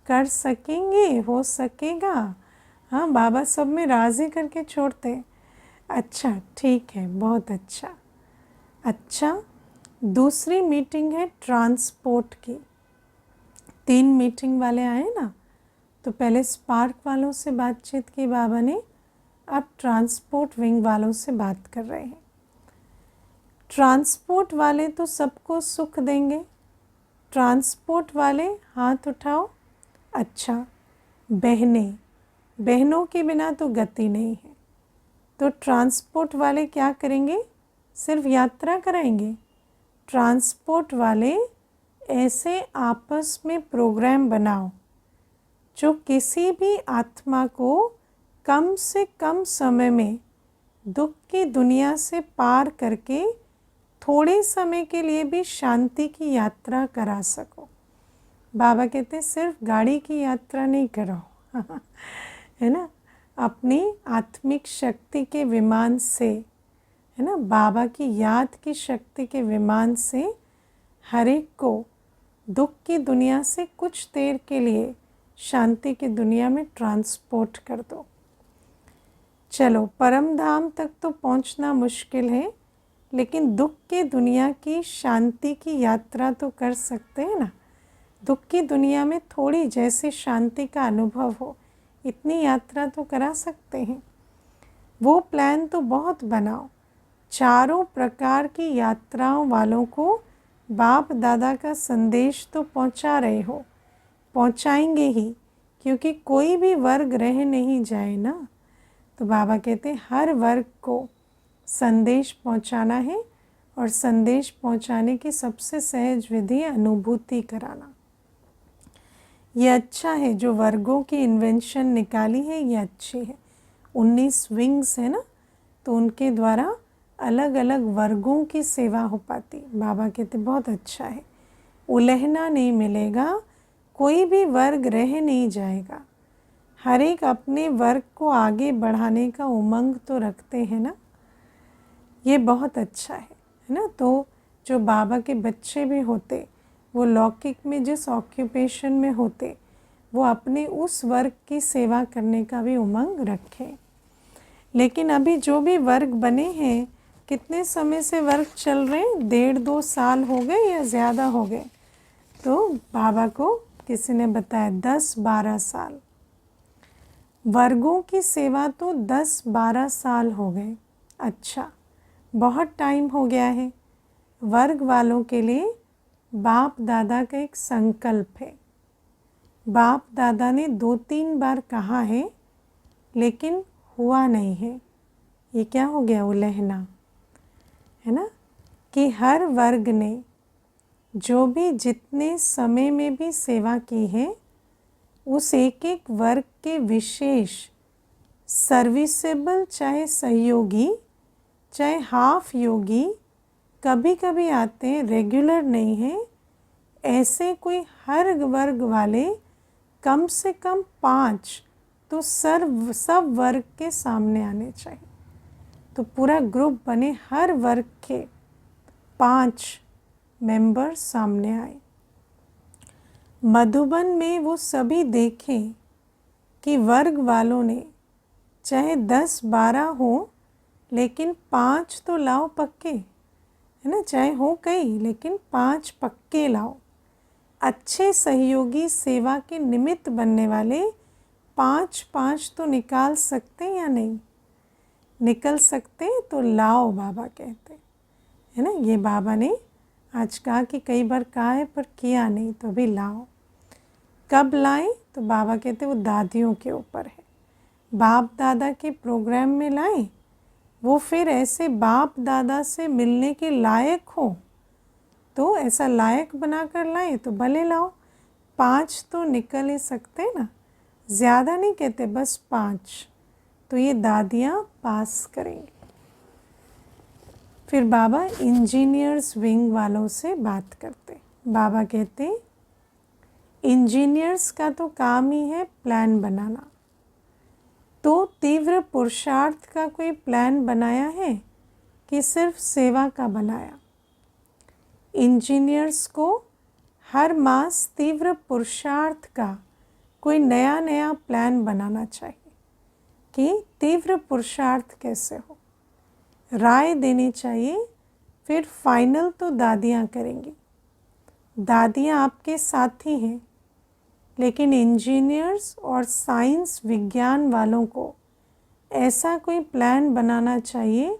कर सकेंगे, हो सकेगा। हाँ, बाबा सब में राज़ी करके छोड़ते। अच्छा, ठीक है, बहुत अच्छा। अच्छा, दूसरी मीटिंग है ट्रांसपोर्ट की। 3 मीटिंग वाले आए ना, तो पहले स्पार्क वालों से बातचीत की बाबा ने, अब ट्रांसपोर्ट विंग वालों से बात कर रहे हैं। ट्रांसपोर्ट वाले तो सबको सुख देंगे। ट्रांसपोर्ट वाले हाथ उठाओ। अच्छा, बहनों के बिना तो गति नहीं है, तो ट्रांसपोर्ट वाले क्या करेंगे? सिर्फ यात्रा कराएंगे। ट्रांसपोर्ट वाले ऐसे आपस में प्रोग्राम बनाओ जो किसी भी आत्मा को कम से कम समय में दुख की दुनिया से पार करके थोड़े समय के लिए भी शांति की यात्रा करा सको। बाबा कहते हैं सिर्फ गाड़ी की यात्रा नहीं करो है ना, अपनी आत्मिक शक्ति के विमान से, है ना, बाबा की याद की शक्ति के विमान से हर एक को दुख की दुनिया से कुछ देर के लिए शांति की दुनिया में ट्रांसपोर्ट कर दो। चलो, परम धाम तक तो पहुंचना मुश्किल है, लेकिन दुख की दुनिया की शांति की यात्रा तो कर सकते हैं ना। दुख की दुनिया में थोड़ी जैसे शांति का अनुभव हो, इतनी यात्रा तो करा सकते हैं। वो प्लान तो बहुत बनाओ। चारों प्रकार की यात्राओं वालों को बाप दादा का संदेश तो पहुंचा रहे हो, पहुंचाएंगे ही, क्योंकि कोई भी वर्ग रह नहीं जाए ना। तो बाबा कहते हैं हर वर्ग को संदेश पहुंचाना है, और संदेश पहुंचाने की सबसे सहज विधि अनुभूति कराना। ये अच्छा है, जो वर्गों की इन्वेंशन निकाली है ये अच्छी है। 19 विंग्स है ना, तो उनके द्वारा अलग अलग वर्गों की सेवा हो पाती। बाबा कहते बहुत अच्छा है, उलहना नहीं मिलेगा, कोई भी वर्ग रह नहीं जाएगा। हर एक अपने वर्ग को आगे बढ़ाने का उमंग तो रखते हैं ना, ये बहुत अच्छा है ना। तो जो बाबा के बच्चे भी होते, वो लौकिक में जिस ऑक्यूपेशन में होते, वो अपने उस वर्ग की सेवा करने का भी उमंग रखें। लेकिन अभी जो भी वर्ग बने हैं, कितने समय से वर्ग चल रहे हैं? 1.5-2 साल हो गए या ज़्यादा हो गए? तो बाबा को किसी ने बताया 10-12 साल। वर्गों की सेवा तो 10-12 साल हो गए। अच्छा, बहुत टाइम हो गया है। वर्ग वालों के लिए बाप दादा का एक संकल्प है। बाप दादा ने 2-3 बार कहा है, लेकिन हुआ नहीं है। ये क्या हो गया? उलहना है ना, कि हर वर्ग ने जो भी जितने समय में भी सेवा की है, उस एक एक वर्ग के विशेष सर्विसेबल, चाहे सहयोगी चाहे हाफ योगी, कभी कभी आते हैं, रेगुलर नहीं है, ऐसे कोई हर वर्ग वाले कम से कम 5 तो सब वर्ग के सामने आने चाहिए। तो पूरा ग्रुप बने, हर वर्ग के 5 मेंबर सामने आए। मधुबन में वो सभी देखें कि वर्ग वालों ने चाहे 10-12 हो, लेकिन 5 तो लाओ पक्के, है ना, चाहे हो कई लेकिन 5 पक्के लाओ। अच्छे सहयोगी सेवा के निमित्त बनने वाले 5-5 तो निकाल सकते हैं या नहीं? निकल सकते हैं तो लाओ, बाबा कहते है ना। ये बाबा ने आज कहा कि कई बार कहा है पर किया नहीं, तो अभी लाओ। कब लाएं? तो बाबा कहते वो दादियों के ऊपर है। बाप दादा के प्रोग्राम में लाएं, वो फिर ऐसे बाप दादा से मिलने के लायक हो, तो ऐसा लायक बनाकर लाएं तो भले लाओ। 5 तो निकल ही सकते ना, ज़्यादा नहीं कहते, बस 5। तो ये दादियाँ पास करेंगी। फिर बाबा इंजीनियर्स विंग वालों से बात करते। बाबा कहते इंजीनियर्स का तो काम ही है प्लान बनाना। तो तीव्र पुरुषार्थ का कोई प्लान बनाया है कि सिर्फ सेवा का बनाया? इंजीनियर्स को हर मास तीव्र पुरुषार्थ का कोई नया नया प्लान बनाना चाहिए कि तीव्र पुरुषार्थ कैसे हो, राय देनी चाहिए। फिर फाइनल तो दादियाँ करेंगी। दादियाँ आपके साथी हैं, लेकिन इंजीनियर्स और साइंस विज्ञान वालों को ऐसा कोई प्लान बनाना चाहिए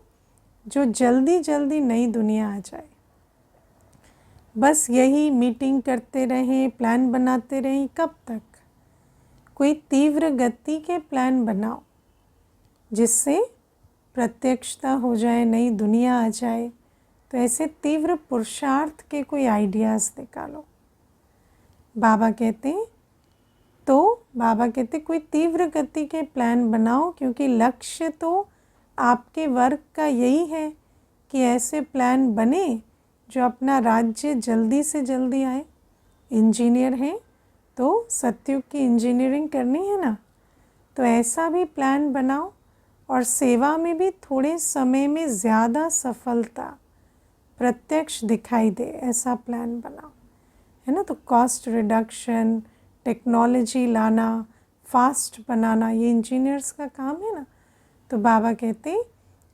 जो जल्दी जल्दी नई दुनिया आ जाए। बस यही मीटिंग करते रहें, प्लान बनाते रहें, कब तक? कोई तीव्र गति के प्लान बनाओ जिससे प्रत्यक्षता हो जाए, नई दुनिया आ जाए। तो ऐसे तीव्र पुरुषार्थ के कोई आइडियाज़ निकालो। बाबा कहते हैं कोई तीव्र गति के प्लान बनाओ, क्योंकि लक्ष्य तो आपके वर्ग का यही है कि ऐसे प्लान बने जो अपना राज्य जल्दी से जल्दी आए। इंजीनियर हैं तो सत्युग की इंजीनियरिंग करनी है ना, तो ऐसा भी प्लान बनाओ, और सेवा में भी थोड़े समय में ज़्यादा सफलता प्रत्यक्ष दिखाई दे, ऐसा प्लान बनाओ, है ना। तो कॉस्ट रिडक्शन, टेक्नोलॉजी लाना, फास्ट बनाना, ये इंजीनियर्स का काम है ना। तो बाबा कहते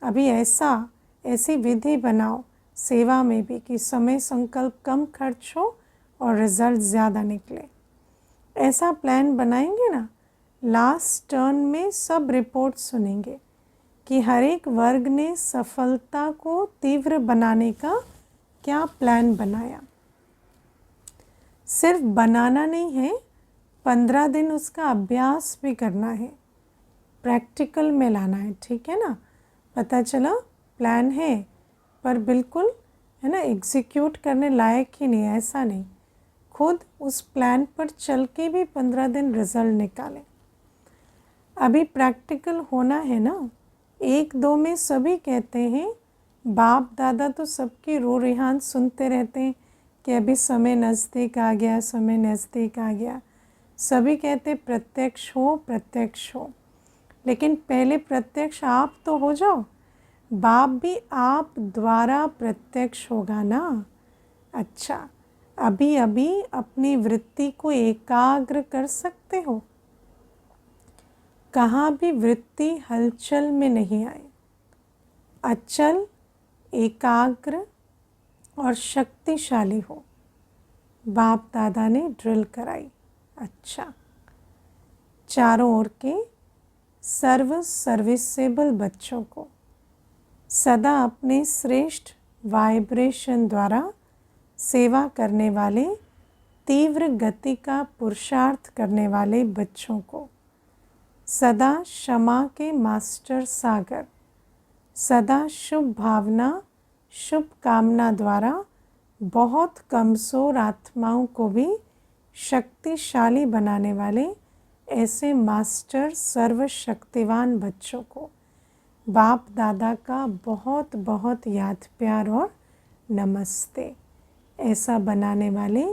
अभी ऐसा ऐसी विधि बनाओ सेवा में भी कि समय संकल्प कम खर्च हो और रिजल्ट ज़्यादा निकले। ऐसा प्लान बनाएंगे ना, लास्ट टर्न में सब रिपोर्ट सुनेंगे कि हर एक वर्ग ने सफलता को तीव्र बनाने का क्या प्लान बनाया। सिर्फ बनाना नहीं है, 15 दिन उसका अभ्यास भी करना है, प्रैक्टिकल में लाना है, ठीक है ना। पता चला प्लान है पर बिल्कुल है ना एग्जीक्यूट करने लायक ही नहीं, ऐसा नहीं। खुद उस प्लान पर चल के भी 15 दिन रिजल्ट निकालें। अभी प्रैक्टिकल होना है ना। 1-2 में सभी कहते हैं, बाप दादा तो सबकी रो रिहान सुनते रहते हैं कि अभी समय नज़दीक आ गया, समय नज़दीक आ गया। सभी कहते प्रत्यक्ष हो, प्रत्यक्ष हो। लेकिन पहले प्रत्यक्ष आप तो हो जाओ, बाप भी आप द्वारा प्रत्यक्ष होगा ना। अच्छा, अभी अभी अपनी वृत्ति को एकाग्र कर सकते हो। कहाँ भी वृत्ति हलचल में नहीं आए, अचल, एकाग्र और शक्तिशाली हो। बाप दादा ने ड्रिल कराई। अच्छा, चारों ओर के सर्विसेबल बच्चों को सदा अपने श्रेष्ठ वाइब्रेशन द्वारा सेवा करने वाले, तीव्र गति का पुरुषार्थ करने वाले बच्चों को सदा क्षमा के मास्टर सागर, सदा शुभ भावना, शुभ कामना द्वारा बहुत कमज़ोर आत्माओं को भी शक्तिशाली बनाने वाले ऐसे मास्टर सर्वशक्तिवान बच्चों को बाप दादा का बहुत बहुत याद प्यार और नमस्ते। ऐसा बनाने वाले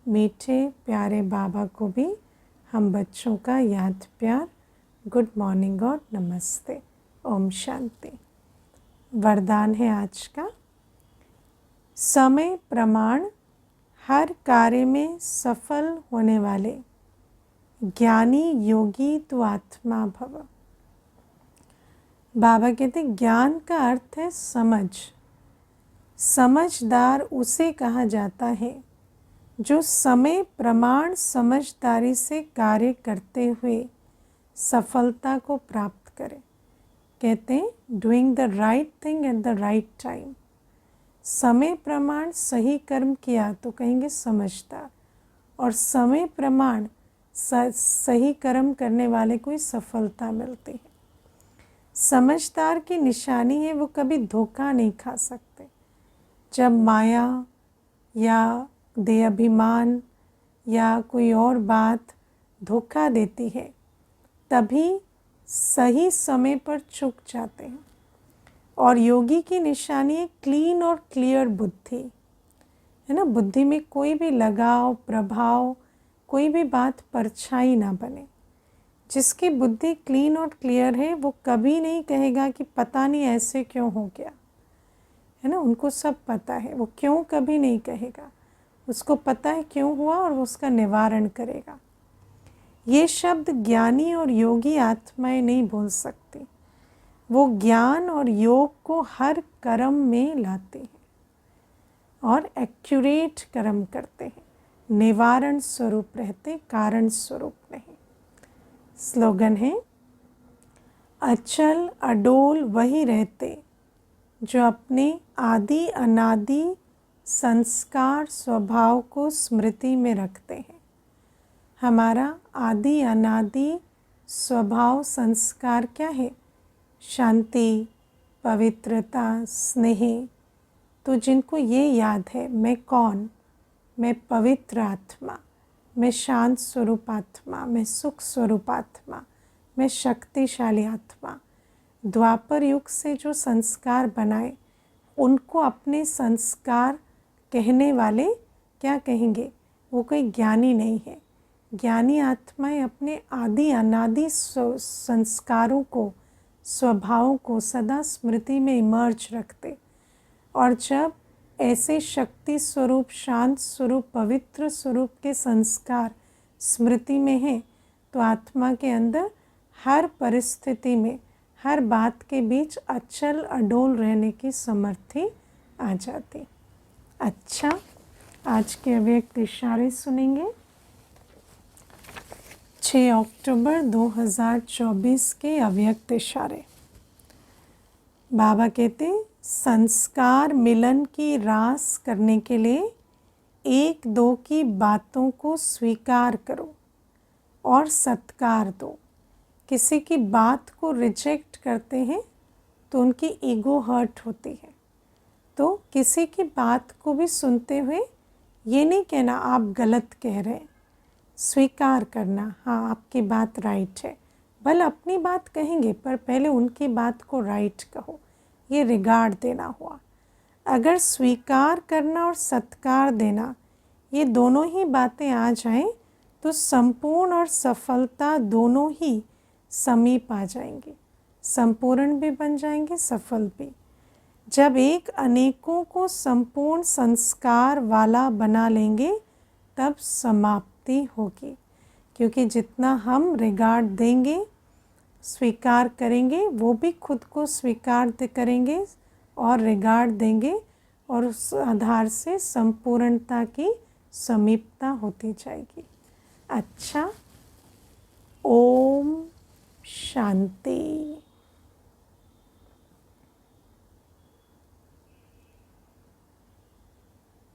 मीठे प्यारे बाबा को भी हम बच्चों का याद प्यार, गुड मॉर्निंग और नमस्ते। ओम शांति। वरदान है आज का, समय प्रमाण हर कार्य में सफल होने वाले ज्ञानी योगी तो आत्मा भव। बाबा कहते ज्ञान का अर्थ है समझ। समझदार उसे कहा जाता है जो समय प्रमाण समझदारी से कार्य करते हुए सफलता को प्राप्त करे। कहते हैं doing the right thing at the right time. समय प्रमाण सही कर्म किया तो कहेंगे समझदार, और समय प्रमाण सही कर्म करने वाले को ही सफलता मिलती है। समझदार की निशानी है वो कभी धोखा नहीं खा सकते। जब माया या देहाभिमान या कोई और बात धोखा देती है तभी सही समय पर चूक जाते हैं। और योगी की निशानी है क्लीन और क्लियर बुद्धि, है ना। बुद्धि में कोई भी लगाव, प्रभाव, कोई भी बात परछाई ना बने। जिसकी बुद्धि क्लीन और क्लियर है वो कभी नहीं कहेगा कि पता नहीं ऐसे क्यों हो गया, है ना। उनको सब पता है, वो क्यों कभी नहीं कहेगा। उसको पता है क्यों हुआ और वो उसका निवारण करेगा। ये शब्द ज्ञानी और योगी आत्माएं नहीं बोल सकती। वो ज्ञान और योग को हर कर्म में लाते हैं और एक्यूरेट कर्म करते हैं, निवारण स्वरूप रहते, कारण स्वरूप नहीं। स्लोगन है, अचल अडोल वही रहते जो अपने आदि अनादि संस्कार स्वभाव को स्मृति में रखते हैं। हमारा आदि अनादि स्वभाव संस्कार क्या है? शांति, पवित्रता, स्नेह। तो जिनको ये याद है मैं कौन, मैं पवित्र आत्मा, मैं शांत स्वरूप आत्मा, मैं सुख स्वरूप आत्मा, मैं शक्तिशाली आत्मा। द्वापर युग से जो संस्कार बनाए उनको अपने संस्कार कहने वाले क्या कहेंगे? वो कोई ज्ञानी नहीं है। ज्ञानी आत्माएं अपने आदि अनादि संस्कारों को, स्वभावों को सदा स्मृति में इमर्ज रखते। और जब ऐसे शक्ति स्वरूप, शांत स्वरूप, पवित्र स्वरूप के संस्कार स्मृति में हैं तो आत्मा के अंदर हर परिस्थिति में, हर बात के बीच अचल अडोल रहने की समर्थी आ जाती। अच्छा, आज के अव्यक्त इशारे सुनेंगे। 6 अक्टूबर 2024 के अव्यक्त इशारे। बाबा कहते संस्कार मिलन की रास करने के लिए एक दो की बातों को स्वीकार करो और सत्कार दो। किसी की बात को रिजेक्ट करते हैं तो उनकी ईगो हर्ट होती है। तो किसी की बात को भी सुनते हुए ये नहीं कहना आप गलत कह रहे हैं, स्वीकार करना हाँ आपकी बात राइट है। भले अपनी बात कहेंगे पर पहले उनकी बात को राइट कहो, ये रिगार्ड देना हुआ। अगर स्वीकार करना और सत्कार देना ये दोनों ही बातें आ जाएं तो संपूर्ण और सफलता दोनों ही समीप आ जाएंगे, संपूर्ण भी बन जाएंगे, सफल भी। जब एक अनेकों को संपूर्ण संस्कार वाला बना लेंगे तब समाप्ति होगी, क्योंकि जितना हम रिगार्ड देंगे, स्वीकार करेंगे, वो भी खुद को स्वीकार करेंगे और रिगार्ड देंगे और उस आधार से संपूर्णता की समीपता होती जाएगी। अच्छा, ओम शांति।